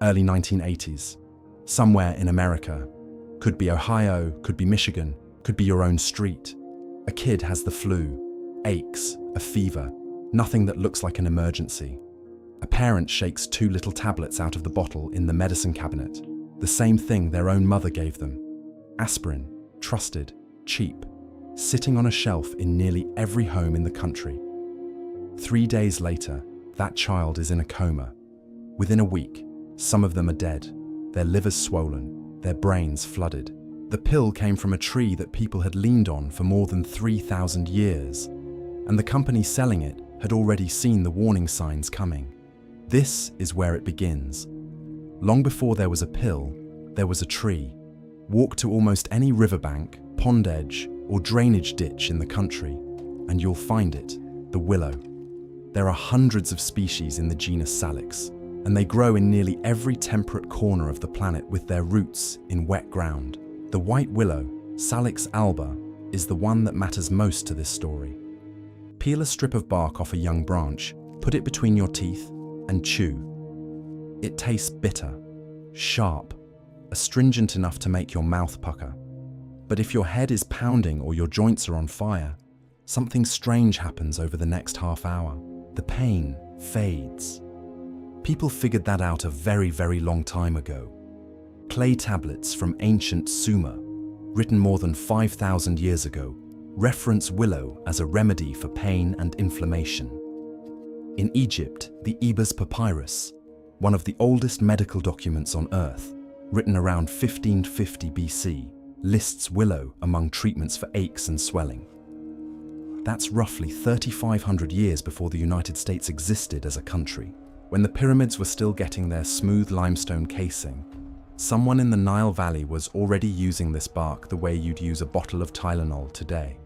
early 1980s, somewhere in America. Could be Ohio, could be Michigan, could be your own street. A kid has the flu, aches, a fever, nothing that looks like an emergency. A parent shakes 2 little tablets out of the bottle in the medicine cabinet, the same thing their own mother gave them. Aspirin, trusted, cheap, sitting on a shelf in nearly every home in the country. 3 days later, that child is in a coma. Within a week, some of them are dead, their livers swollen, their brains flooded. The pill came from a tree that people had leaned on for more than 3,000 years, and the company selling it had already seen the warning signs coming. This is where it begins. Long before there was a pill, there was a tree. Walk to almost any riverbank, pond edge, or drainage ditch in the country, and you'll find it, the willow. There are hundreds of species in the genus Salix, and they grow in nearly every temperate corner of the planet with their roots in wet ground. The white willow, Salix alba, is the one that matters most to this story. Peel a strip of bark off a young branch, put it between your teeth, and chew. It tastes bitter, sharp, astringent enough to make your mouth pucker. But if your head is pounding or your joints are on fire, something strange happens over the next half hour. The pain fades. People figured that out a very, very long time ago. Clay tablets from ancient Sumer, written more than 5,000 years ago, reference willow as a remedy for pain and inflammation. In Egypt, the Ebers Papyrus, one of the oldest medical documents on Earth, written around 1550 BC, lists willow among treatments for aches and swelling. That's roughly 3,500 years before the United States existed as a country. When the pyramids were still getting their smooth limestone casing, someone in the Nile Valley was already using this bark the way you'd use a bottle of Tylenol today.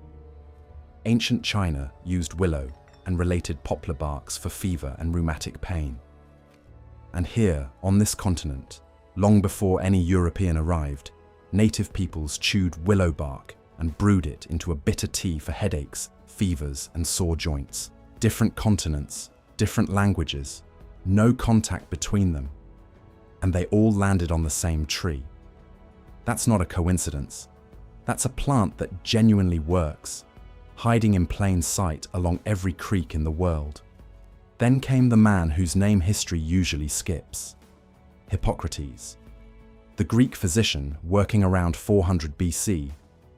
Ancient China used willow and related poplar barks for fever and rheumatic pain. And here, on this continent, long before any European arrived, native peoples chewed willow bark and brewed it into a bitter tea for headaches, fevers, and sore joints. Different continents, different languages, no contact between them, and they all landed on the same tree. That's not a coincidence. That's a plant that genuinely works, hiding in plain sight along every creek in the world. Then came the man whose name history usually skips, Hippocrates. The Greek physician, working around 400 BC,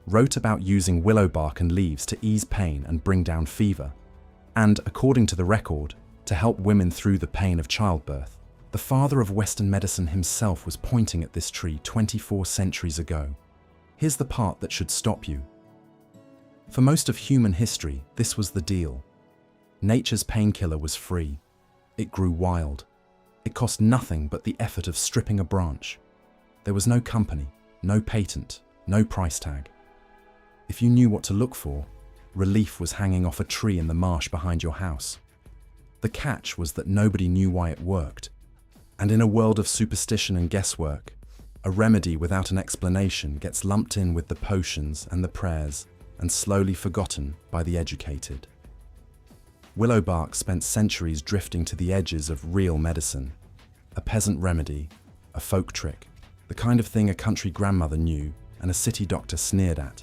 wrote about using willow bark and leaves to ease pain and bring down fever, and, according to the record, to help women through the pain of childbirth. The father of Western medicine himself was pointing at this tree 24 centuries ago. Here's the part that should stop you. For most of human history, this was the deal. Nature's painkiller was free. It grew wild. It cost nothing but the effort of stripping a branch. There was no company, no patent, no price tag. If you knew what to look for, relief was hanging off a tree in the marsh behind your house. The catch was that nobody knew why it worked. And in a world of superstition and guesswork, a remedy without an explanation gets lumped in with the potions and the prayers and slowly forgotten by the educated. Willow bark spent centuries drifting to the edges of real medicine. A peasant remedy, a folk trick, the kind of thing a country grandmother knew and a city doctor sneered at.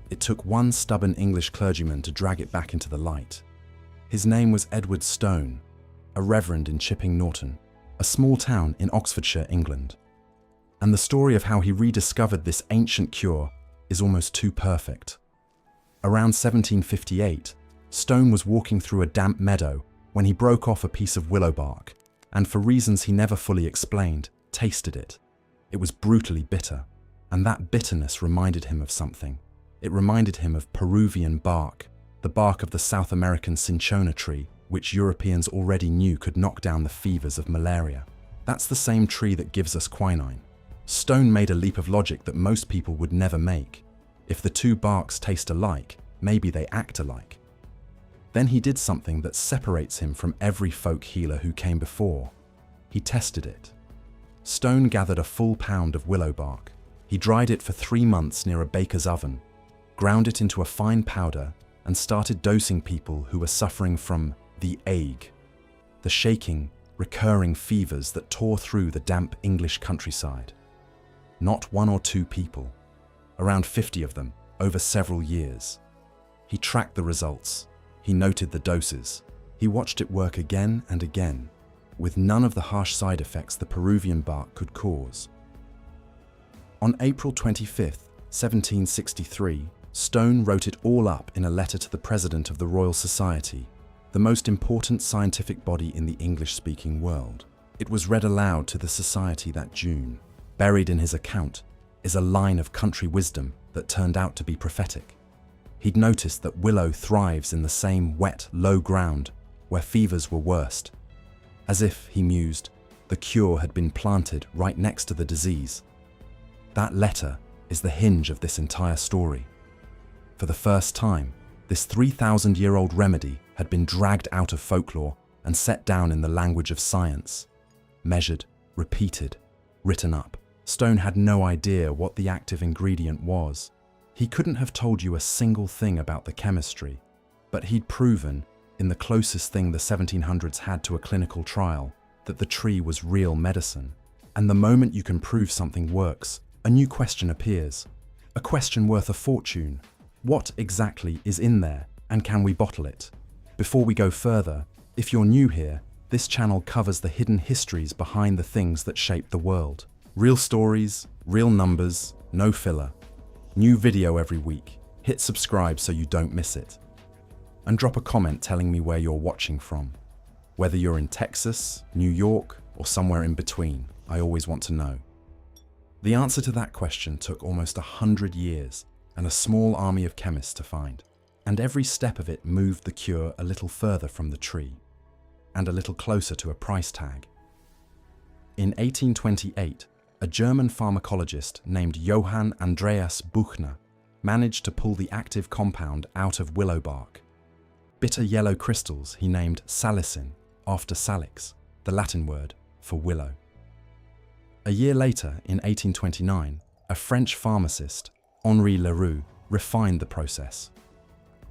It took one stubborn English clergyman to drag it back into the light. His name was Edward Stone, a reverend in Chipping Norton, a small town in Oxfordshire, England. And the story of how he rediscovered this ancient cure is almost too perfect. Around 1758, Stone was walking through a damp meadow when he broke off a piece of willow bark and, for reasons he never fully explained, tasted it. It was brutally bitter, and that bitterness reminded him of something. It reminded him of Peruvian bark, the bark of the South American cinchona tree, which Europeans already knew could knock down the fevers of malaria. That's the same tree that gives us quinine. Stone made a leap of logic that most people would never make. If the two barks taste alike, maybe they act alike. Then he did something that separates him from every folk healer who came before. He tested it. Stone gathered a full pound of willow bark. He dried it for 3 months near a baker's oven, ground it into a fine powder, and started dosing people who were suffering from the ague. The shaking, recurring fevers that tore through the damp English countryside. Not one or two people, around 50 of them, over several years. He tracked the results. He noted the doses. He watched it work again and again, with none of the harsh side effects the Peruvian bark could cause. On April 25, 1763, Stone wrote it all up in a letter to the President of the Royal Society, the most important scientific body in the English-speaking world. It was read aloud to the society that June. Buried in his account is a line of country wisdom that turned out to be prophetic. He'd noticed that Willow thrives in the same wet, low ground where fevers were worst. As if, he mused, the cure had been planted right next to the disease. That letter is the hinge of this entire story. For the first time, this 3,000-year-old remedy had been dragged out of folklore and set down in the language of science. Measured, repeated, written up. Stone had no idea what the active ingredient was. He couldn't have told you a single thing about the chemistry, but he'd proven, in the closest thing the 1700s had to a clinical trial, that the tree was real medicine. And the moment you can prove something works, a new question appears. A question worth a fortune. What exactly is in there, and can we bottle it? Before we go further, if you're new here, this channel covers the hidden histories behind the things that shape the world. Real stories, real numbers, no filler. New video every week. Hit subscribe so you don't miss it. And drop a comment telling me where you're watching from. Whether you're in Texas, New York, or somewhere in between, I always want to know. The answer to that question took almost 100 years and a small army of chemists to find. And every step of it moved the cure a little further from the tree, and a little closer to a price tag. In 1828, a German pharmacologist named Johann Andreas Buchner managed to pull the active compound out of willow bark. Bitter yellow crystals he named salicin, after salix, the Latin word for willow. A year later, in 1829, a French pharmacist, Henri Leroux, refined the process.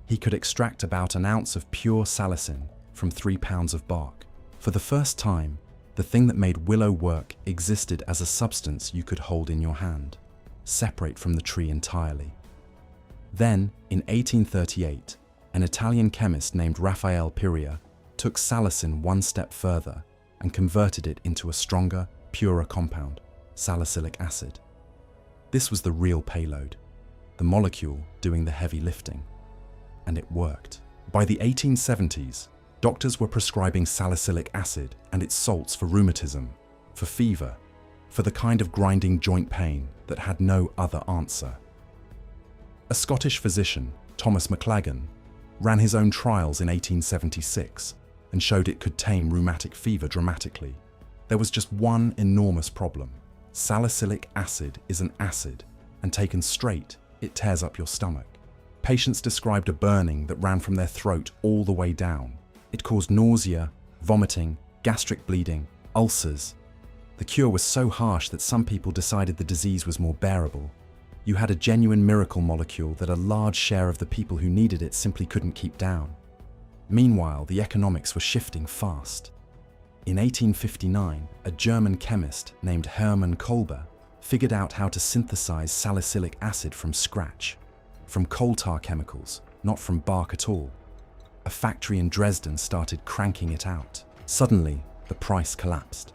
He could extract about an ounce of pure salicin from 3 pounds of bark. For the first time, the thing that made willow work existed as a substance you could hold in your hand, separate from the tree entirely. Then, in 1838, an Italian chemist named Raphael Piria took salicin one step further and converted it into a stronger, purer compound, salicylic acid. This was the real payload, the molecule doing the heavy lifting. And it worked. By the 1870s, doctors were prescribing salicylic acid and its salts for rheumatism, for fever, for the kind of grinding joint pain that had no other answer. A Scottish physician, Thomas McLagan, ran his own trials in 1876 and showed it could tame rheumatic fever dramatically. There was just one enormous problem. Salicylic acid is an acid, and taken straight, it tears up your stomach. Patients described a burning that ran from their throat all the way down. It caused nausea, vomiting, gastric bleeding, ulcers. The cure was so harsh that some people decided the disease was more bearable. You had a genuine miracle molecule that a large share of the people who needed it simply couldn't keep down. Meanwhile, the economics were shifting fast. In 1859, a German chemist named Hermann Kolber figured out how to synthesize salicylic acid from scratch, from coal tar chemicals, not from bark at all. A factory in Dresden started cranking it out. Suddenly, the price collapsed.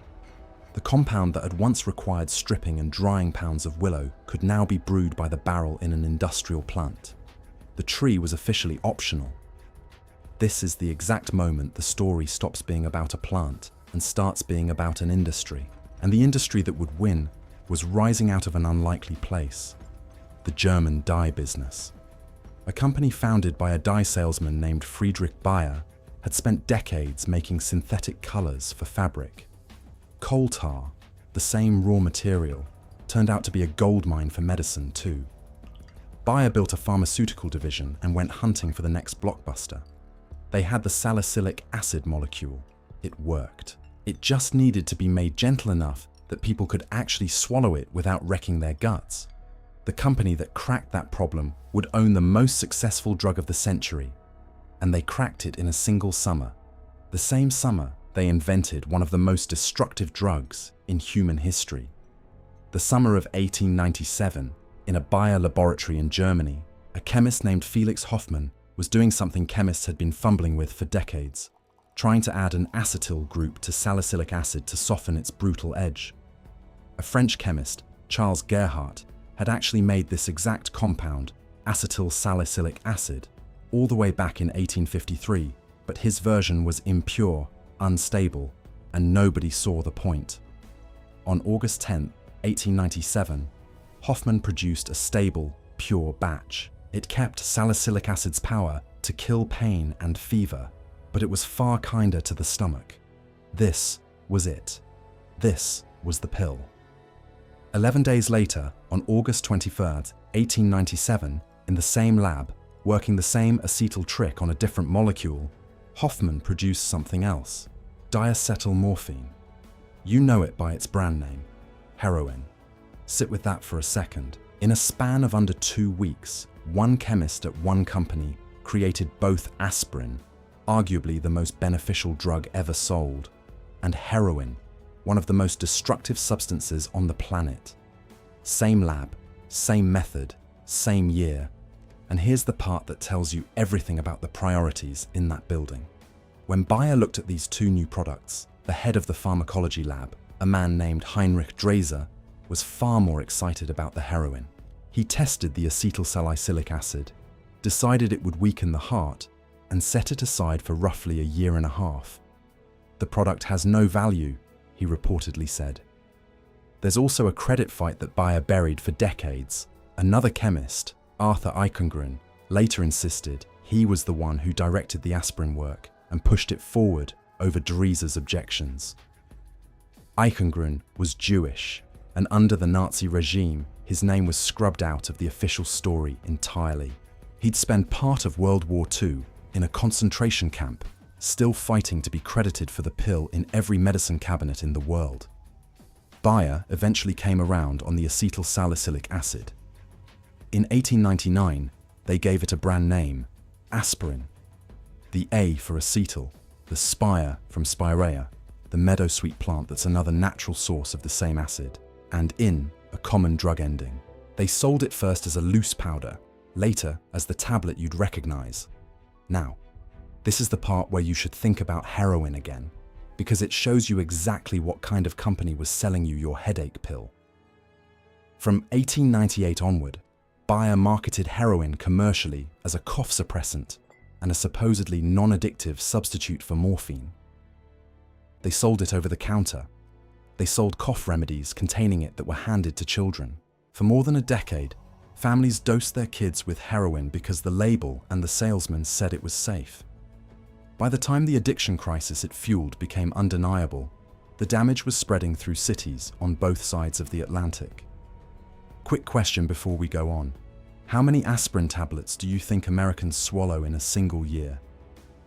The compound that had once required stripping and drying pounds of willow could now be brewed by the barrel in an industrial plant. The tree was officially optional. This is the exact moment the story stops being about a plant and starts being about an industry. And the industry that would win was rising out of an unlikely place: the German dye business. A company founded by a dye salesman named Friedrich Bayer had spent decades making synthetic colors for fabric. Coal tar, the same raw material, turned out to be a goldmine for medicine too. Bayer built a pharmaceutical division and went hunting for the next blockbuster. They had the salicylic acid molecule. It worked. It just needed to be made gentle enough that people could actually swallow it without wrecking their guts. The company that cracked that problem would own the most successful drug of the century, and they cracked it in a single summer, the same summer they invented one of the most destructive drugs in human history. The summer of 1897, in a Bayer laboratory in Germany, a chemist named Felix Hoffmann was doing something chemists had been fumbling with for decades, trying to add an acetyl group to salicylic acid to soften its brutal edge. A French chemist, Charles Gerhardt, had actually made this exact compound, acetyl salicylic acid, all the way back in 1853, but his version was impure, unstable, and nobody saw the point. On August 10, 1897, Hoffmann produced a stable, pure batch. It kept salicylic acid's power to kill pain and fever, but it was far kinder to the stomach. This was it. This was the pill. 11 days later, on August 23rd, 1897, in the same lab, working the same acetyl trick on a different molecule, Hoffmann produced something else, diacetylmorphine. You know it by its brand name, heroin. Sit with that for a second. In a span of under 2 weeks, one chemist at one company created both aspirin, arguably the most beneficial drug ever sold, and heroin, one of the most destructive substances on the planet. Same lab, same method, same year. And here's the part that tells you everything about the priorities in that building. When Bayer looked at these two new products, the head of the pharmacology lab, a man named Heinrich Draeser, was far more excited about the heroin. He tested the acetylsalicylic acid, decided it would weaken the heart, and set it aside for roughly a year and a half. The product has no value, he reportedly said. There's also a credit fight that Bayer buried for decades. Another chemist, Arthur Eichengren, later insisted he was the one who directed the aspirin work and pushed it forward over Draeser's objections. Eichengren was Jewish, and under the Nazi regime, his name was scrubbed out of the official story entirely. He'd spent part of World War II in a concentration camp, still fighting to be credited for the pill in every medicine cabinet in the world. Bayer eventually came around on the acetylsalicylic acid. In 1899, they gave it a brand name, aspirin. The A for acetyl, the spire from spirea, the meadowsweet plant that's another natural source of the same acid, and in, a common drug ending. They sold it first as a loose powder, later as the tablet you'd recognize. Now, this is the part where you should think about heroin again, because it shows you exactly what kind of company was selling you your headache pill. From 1898 onward, Bayer marketed heroin commercially as a cough suppressant and a supposedly non-addictive substitute for morphine. They sold it over the counter. They sold cough remedies containing it that were handed to children. For more than a decade, families dosed their kids with heroin because the label and the salesman said it was safe. By the time the addiction crisis it fueled became undeniable, the damage was spreading through cities on both sides of the Atlantic. Quick question before we go on. How many aspirin tablets do you think Americans swallow in a single year?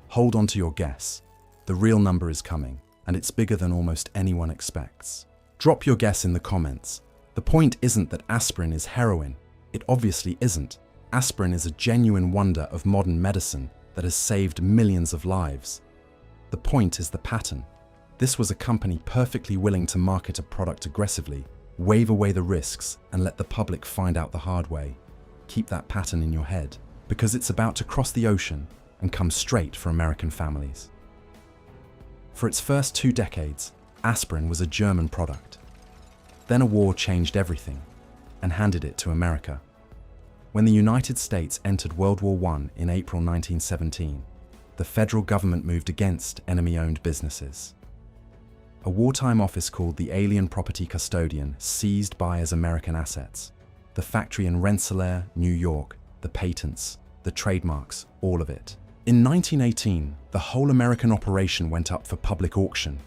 Hold on to your guess. The real number is coming, and it's bigger than almost anyone expects. Drop your guess in the comments. The point isn't that aspirin is heroin. It obviously isn't. Aspirin is a genuine wonder of modern medicine that has saved millions of lives. The point is the pattern. This was a company perfectly willing to market a product aggressively, wave away the risks, and let the public find out the hard way. Keep that pattern in your head, because it's about to cross the ocean and come straight for American families. For its first 2 decades, aspirin was a German product. Then a war changed everything and handed it to America. When the United States entered World War I in April 1917, the federal government moved against enemy-owned businesses. A wartime office called the Alien Property Custodian seized Bayer's American assets. The factory in Rensselaer, New York, the patents, the trademarks, all of it. In 1918, the whole American operation went up for public auction.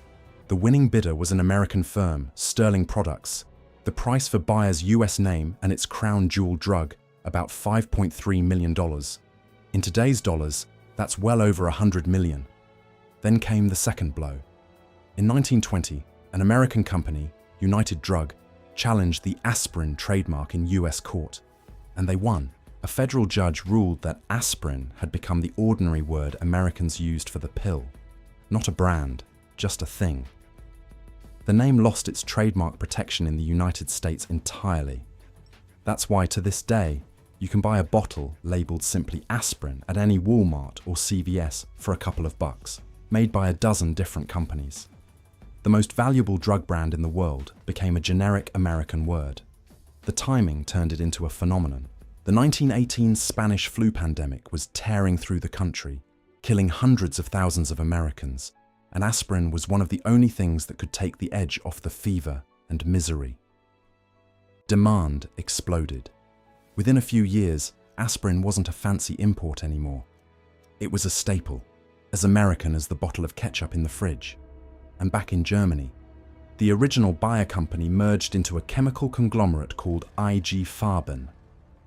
The winning bidder was an American firm, Sterling Products. The price for Bayer's US name and its crown jewel drug, about $5.3 million. In today's dollars, that's well over $100 million. Then came the second blow. In 1920, an American company, United Drug, challenged the aspirin trademark in US court, and they won. A federal judge ruled that aspirin had become the ordinary word Americans used for the pill, not a brand, just a thing. The name lost its trademark protection in the United States entirely. That's why to this day, you can buy a bottle labeled simply aspirin at any Walmart or CVS for a couple of bucks, made by a dozen different companies. The most valuable drug brand in the world became a generic American word. The timing turned it into a phenomenon. The 1918 Spanish flu pandemic was tearing through the country, killing hundreds of thousands of Americans, and aspirin was one of the only things that could take the edge off the fever and misery. Demand exploded. Within a few years, aspirin wasn't a fancy import anymore. It was a staple, as American as the bottle of ketchup in the fridge. And back in Germany, the original Bayer company merged into a chemical conglomerate called IG Farben,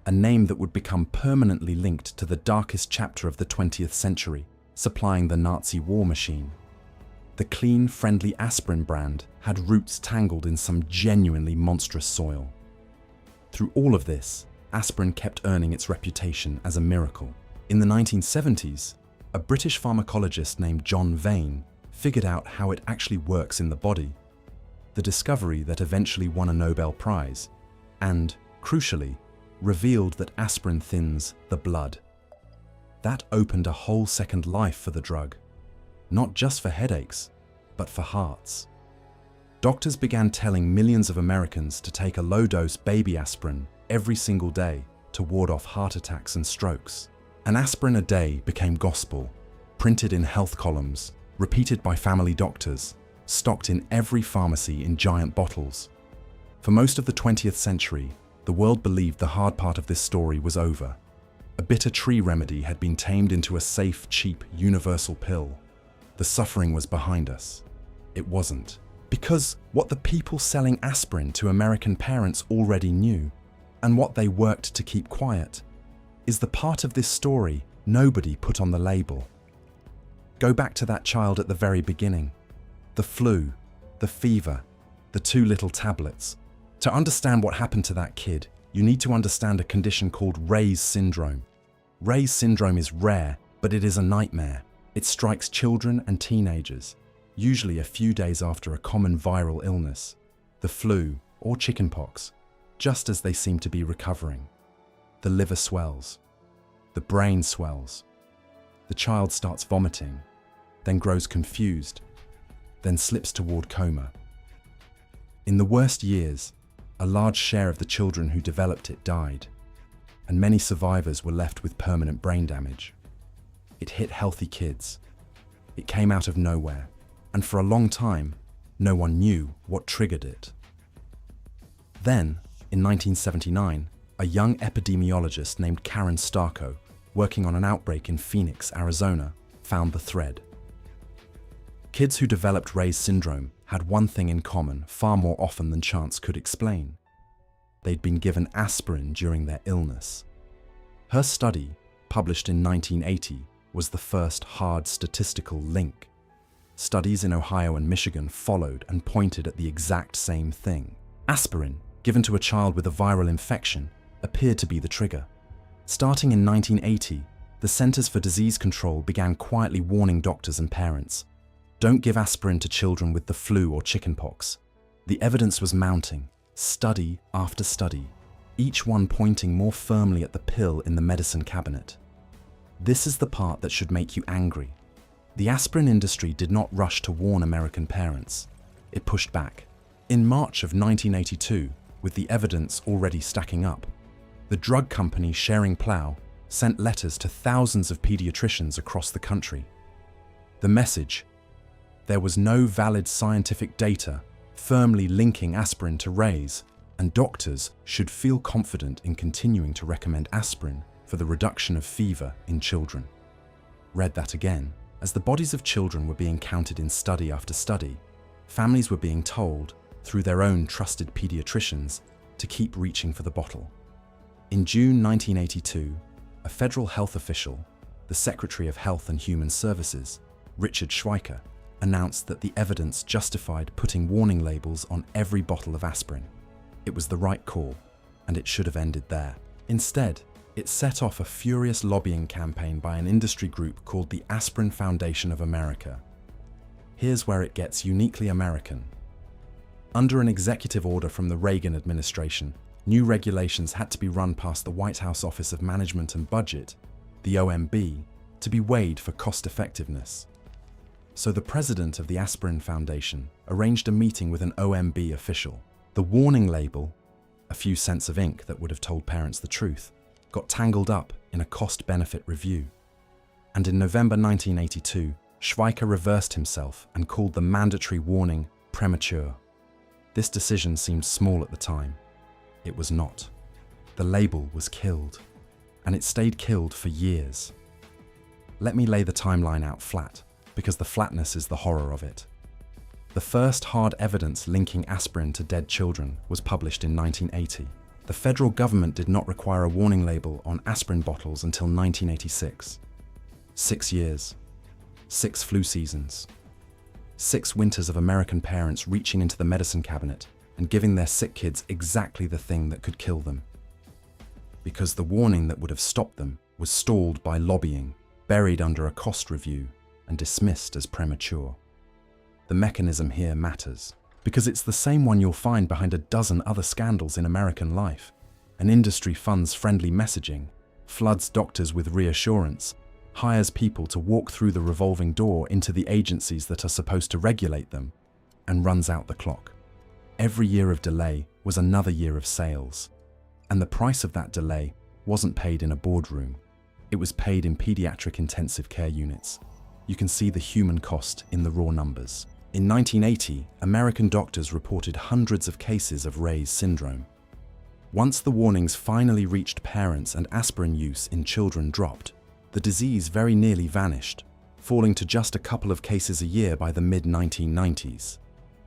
a name that would become permanently linked to the darkest chapter of the 20th century, supplying the Nazi war machine. The clean, friendly aspirin brand had roots tangled in some genuinely monstrous soil. Through all of this, aspirin kept earning its reputation as a miracle. In the 1970s, a British pharmacologist named John Vane figured out how it actually works in the body, the discovery that eventually won a Nobel Prize, and, crucially, revealed that aspirin thins the blood. That opened a whole second life for the drug, not just for headaches, but for hearts. Doctors began telling millions of Americans to take a low-dose baby aspirin every single day to ward off heart attacks and strokes. An aspirin a day became gospel, printed in health columns, repeated by family doctors, stocked in every pharmacy in giant bottles. For most of the 20th century, the world believed the hard part of this story was over. A bitter tree remedy had been tamed into a safe, cheap, universal pill. The suffering was behind us. It wasn't. Because what the people selling aspirin to American parents already knew, and what they worked to keep quiet, is the part of this story nobody put on the label. Go back to that child at the very beginning. The flu, the fever, the 2 little tablets. To understand what happened to that kid, you need to understand a condition called Ray's syndrome. Ray's syndrome is rare, but it is a nightmare. It strikes children and teenagers, usually a few days after a common viral illness, the flu or chickenpox, just as they seem to be recovering. The liver swells. The brain swells. The child starts vomiting, then grows confused, then slips toward coma. In the worst years, a large share of the children who developed it died, and many survivors were left with permanent brain damage. It hit healthy kids. It came out of nowhere, and for a long time, no one knew what triggered it. Then, in 1979, a young epidemiologist named Karen Starko, working on an outbreak in Phoenix, Arizona, found the thread. Kids who developed Ray's syndrome had one thing in common far more often than chance could explain. They'd been given aspirin during their illness. Her study, published in 1980, was the first hard statistical link. Studies in Ohio and Michigan followed and pointed at the exact same thing. Aspirin, given to a child with a viral infection, appeared to be the trigger. Starting in 1980, the Centers for Disease Control began quietly warning doctors and parents, don't give aspirin to children with the flu or chickenpox. The evidence was mounting, study after study, each one pointing more firmly at the pill in the medicine cabinet. This is the part that should make you angry. The aspirin industry did not rush to warn American parents. It pushed back. In March of 1982, with the evidence already stacking up, the drug company Schering-Plough sent letters to thousands of pediatricians across the country. The message: there was no valid scientific data firmly linking aspirin to Ray's, and doctors should feel confident in continuing to recommend aspirin for the reduction of fever in children. Read that again. As the bodies of children were being counted in study after study, families were being told, through their own trusted pediatricians, to keep reaching for the bottle. In June 1982, a federal health official, the Secretary of Health and Human Services, Richard Schweiker, announced that the evidence justified putting warning labels on every bottle of aspirin. It was the right call, and it should have ended there. Instead, it set off a furious lobbying campaign by an industry group called the Aspirin Foundation of America. Here's where it gets uniquely American. Under an executive order from the Reagan administration, new regulations had to be run past the White House Office of Management and Budget, the OMB, to be weighed for cost-effectiveness. So the president of the Aspirin Foundation arranged a meeting with an OMB official. The warning label, a few cents of ink that would have told parents the truth, got tangled up in a cost-benefit review. And in November 1982, Schweiker reversed himself and called the mandatory warning premature. This decision seemed small at the time. It was not. The label was killed, and it stayed killed for years. Let me lay the timeline out flat, because the flatness is the horror of it. The first hard evidence linking aspirin to dead children was published in 1980. The federal government did not require a warning label on aspirin bottles until 1986. 6 years, 6 flu seasons, 6 winters of American parents reaching into the medicine cabinet and giving their sick kids exactly the thing that could kill them. Because the warning that would have stopped them was stalled by lobbying, buried under a cost review, and dismissed as premature. The mechanism here matters, because it's the same one you'll find behind a dozen other scandals in American life. An industry funds friendly messaging, floods doctors with reassurance, hires people to walk through the revolving door into the agencies that are supposed to regulate them, and runs out the clock. Every year of delay was another year of sales, and the price of that delay wasn't paid in a boardroom. It was paid in pediatric intensive care units. You can see the human cost in the raw numbers. In 1980, American doctors reported hundreds of cases of Ray's syndrome. Once the warnings finally reached parents and aspirin use in children dropped, the disease very nearly vanished, falling to just a couple of cases a year by the mid-1990s.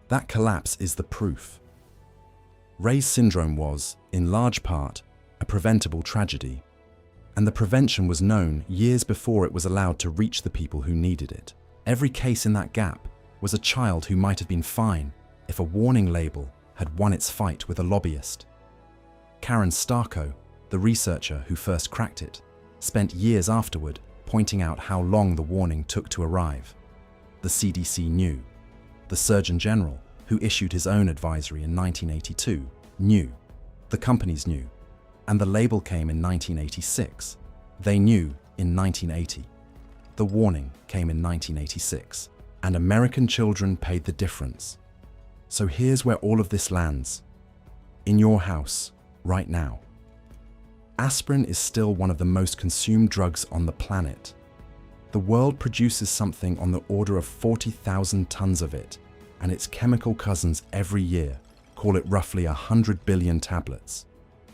That collapse is the proof. Ray's syndrome was, in large part, a preventable tragedy, and the prevention was known years before it was allowed to reach the people who needed it. Every case in that gap was a child who might have been fine if a warning label had won its fight with a lobbyist. Karen Starko, the researcher who first cracked it, spent years afterward pointing out how long the warning took to arrive. The CDC knew. The Surgeon General, who issued his own advisory in 1982, knew. The companies knew. And the label came in 1986. They knew in 1980. The warning came in 1986. And American children paid the difference. So here's where all of this lands. In your house, right now. Aspirin is still one of the most consumed drugs on the planet. The world produces something on the order of 40,000 tons of it, and its chemical cousins every year, call it roughly 100 billion tablets.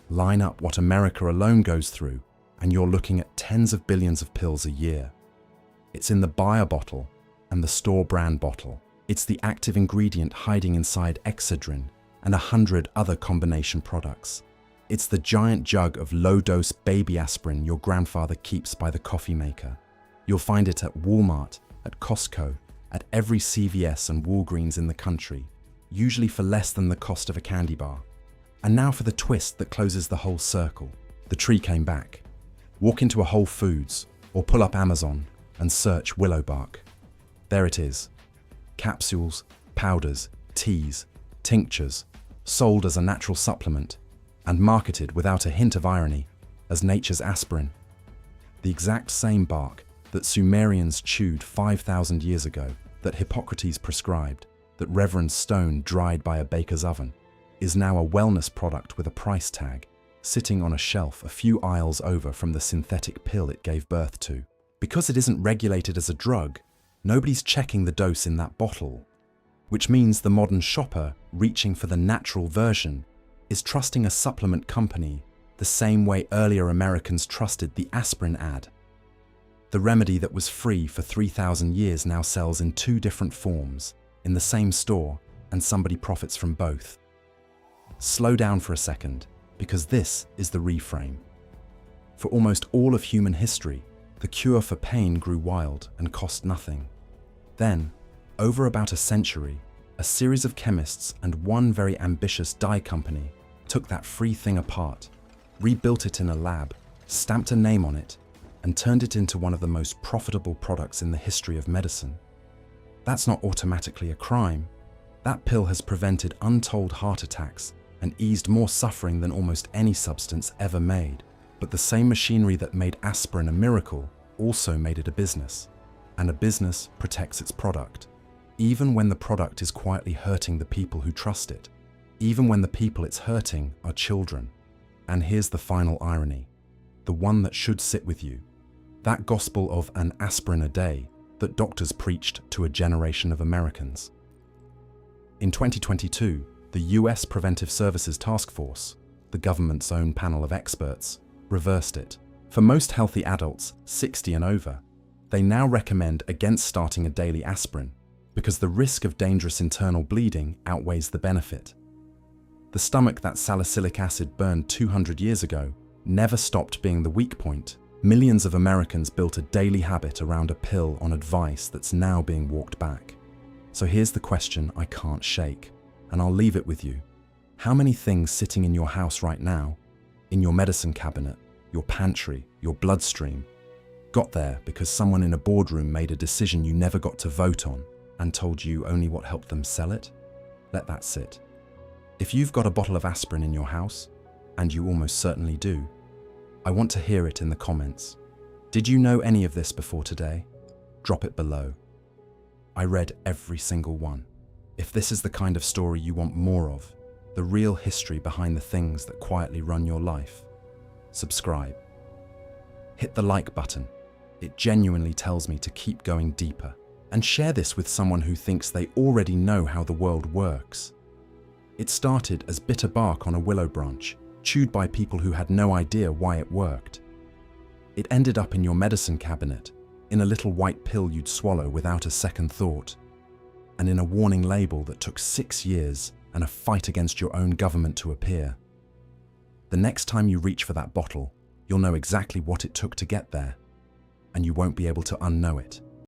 Line up what America alone goes through, and you're looking at tens of billions of pills a year. It's in the buyer bottle and the store brand bottle. It's the active ingredient hiding inside Excedrin and 100 other combination products. It's the giant jug of low-dose baby aspirin your grandfather keeps by the coffee maker. You'll find it at Walmart, at Costco, at every CVS and Walgreens in the country, usually for less than the cost of a candy bar. And now for the twist that closes the whole circle. The tree came back. Walk into a Whole Foods or pull up Amazon and search Willow bark. There it is. Capsules, powders, teas, tinctures, sold as a natural supplement and marketed without a hint of irony as nature's aspirin. The exact same bark that Sumerians chewed 5,000 years ago, that Hippocrates prescribed, that Reverend Stone dried by a baker's oven, is now a wellness product with a price tag, sitting on a shelf a few aisles over from the synthetic pill it gave birth to. Because it isn't regulated as a drug, nobody's checking the dose in that bottle, which means the modern shopper reaching for the natural version is trusting a supplement company the same way earlier Americans trusted the aspirin ad. The remedy that was free for 3,000 years now sells in 2 different forms, in the same store, and somebody profits from both. Slow down for a second, because this is the reframe. For almost all of human history, the cure for pain grew wild and cost nothing. Then, over about a century, a series of chemists and one very ambitious dye company took that free thing apart, rebuilt it in a lab, stamped a name on it, and turned it into one of the most profitable products in the history of medicine. That's not automatically a crime. That pill has prevented untold heart attacks and eased more suffering than almost any substance ever made. But the same machinery that made aspirin a miracle also made it a business. And a business protects its product, even when the product is quietly hurting the people who trust it, even when the people it's hurting are children. And here's the final irony, the one that should sit with you. That gospel of an aspirin a day that doctors preached to a generation of Americans. In 2022, the US Preventive Services Task Force, the government's own panel of experts, reversed it. For most healthy adults 60 and over, they now recommend against starting a daily aspirin because the risk of dangerous internal bleeding outweighs the benefit. The stomach that salicylic acid burned 200 years ago never stopped being the weak point. Millions of Americans built a daily habit around a pill on advice that's now being walked back. So here's the question I can't shake, and I'll leave it with you. How many things sitting in your house right now, in your medicine cabinet, your pantry, your bloodstream, got there because someone in a boardroom made a decision you never got to vote on and told you only what helped them sell it? Let that sit. If you've got a bottle of aspirin in your house, and you almost certainly do, I want to hear it in the comments. Did you know any of this before today? Drop it below. I read every single one. If this is the kind of story you want more of, the real history behind the things that quietly run your life, subscribe. Hit the like button. It genuinely tells me to keep going deeper. And share this with someone who thinks they already know how the world works. It started as bitter bark on a willow branch, chewed by people who had no idea why it worked. It ended up in your medicine cabinet, in a little white pill you'd swallow without a second thought, and in a warning label that took 6 years and a fight against your own government to appear. The next time you reach for that bottle, you'll know exactly what it took to get there, and you won't be able to unknow it.